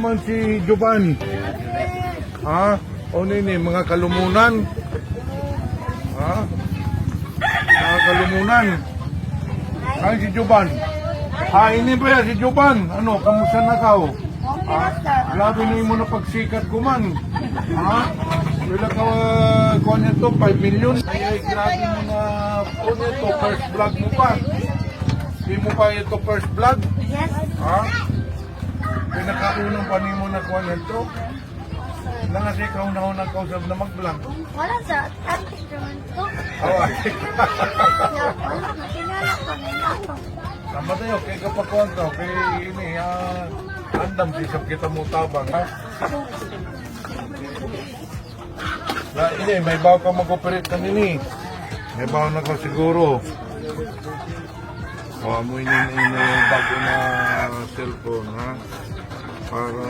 man si Jovan? Ha? O nini, mga kalumunan? Ha? Mga kalumunan? Ay, si Jovan. Ha, ini ba yan, si Jovan? Ano, kamusta na ka? Grabe na yung muna pagsikat ko man. Ha? Wala ka, kuha niya to, 5 million. Ay, grabe mo na, kuha niya to, first vlog mo pa. Hindi mo pa ito first vlog? Yes. Ha? Pinakaunang pa mo na kuha niya to. Na kasi ikaw na ako nagkausap na mag-vlog. Wala sa atik naman to. Awa. Wala, nakilala ko na ako. Tama tayo, kaya kapag kuha to, kaya ini, andam, sisap kita mo tabang, ha? Hindi, may bago ka mag-operate kanini. May bago na ka siguro. O, amoy nyo bago na cellphone, ha? Para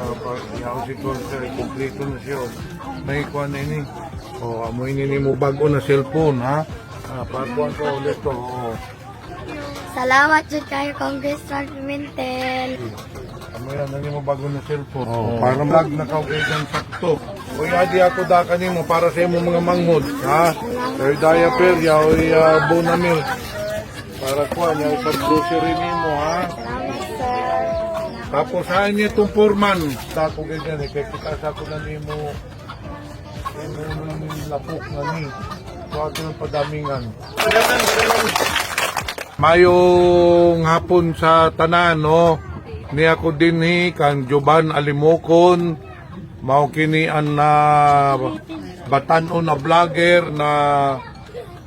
yaw si Concer, kompleto na siya. May kuha na ini. O, amoy nini mo bago na cellphone, ha? Para kuha ka ulit to, o. Salamat dyan kayo, Congressman Pimentel. Amoy yan, nani mo bago na cellphone. O, para mag nakaw kayo dyan sakto. O, yadi ako da kanimo para sa imo mga manghod, ha? Kaya diaper, yaw, bonamil. Para kuha niya sa grocery nimo, ha? Salamat, sir. Tapos saan niya itong foreman? Tako ganyan eh, kaya kita sa ko na ni mo lapok na ni. So ato ng padamingan. Mayong hapon sa tanan, no? Ni ako din kan Jovan Alimokon. Mao kini an na batan-o na vlogger na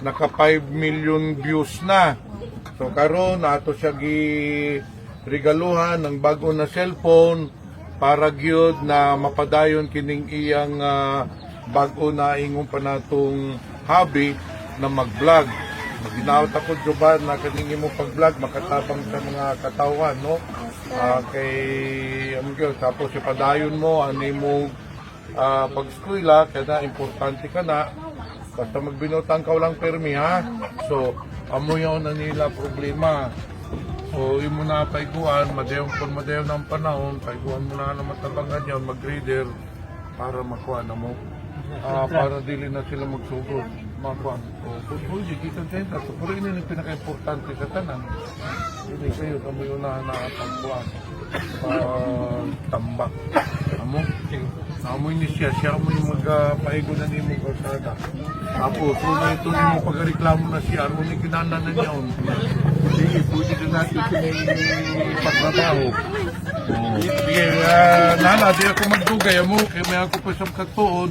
naka 5 million views na. So karon ato siya regaluhan ng bago na cellphone para gyud na mapadayon kining iyang bago na ingon pa natong hobby na mag-vlog. Maginawat ako Jovan na kaning mo pag-vlog makatabang sa mga katawan, no? Kay gyud tapos ipadayon mo ani mo pag-eskwela kaya importante ka na basta magbinutang ka walang permi, ha? So amo yaw na nila problema. So, imo na paiguan, madayon ng panahon, paiguan mo na matabangan yun, mag-reader para makuha na mo. Para dili na sila magsugod, makuha. So, pwede, kita tayo. So, pero yun yung pinaka-importante sa tanan. Hindi kayo, kami yun na nakapagkuhan. Tambak. Amo ni siya mo yung magpaigo na niyo mo kalsada. Tapos, una ito niyo pagreklamo na siya, ano ni kinanan na niya. Sige, pwede na natin pagtrabaho. Sige, nana, di ako magdugay mo, kaya may ako pa siyang katuon.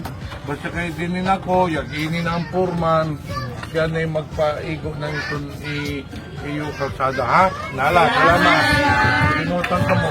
Basta kayo dinin ako, yaginin ang foreman, kaya na yung magpaigo ng itong iyo kalsada, ha? Nala, salamat. Pinutan ka mo.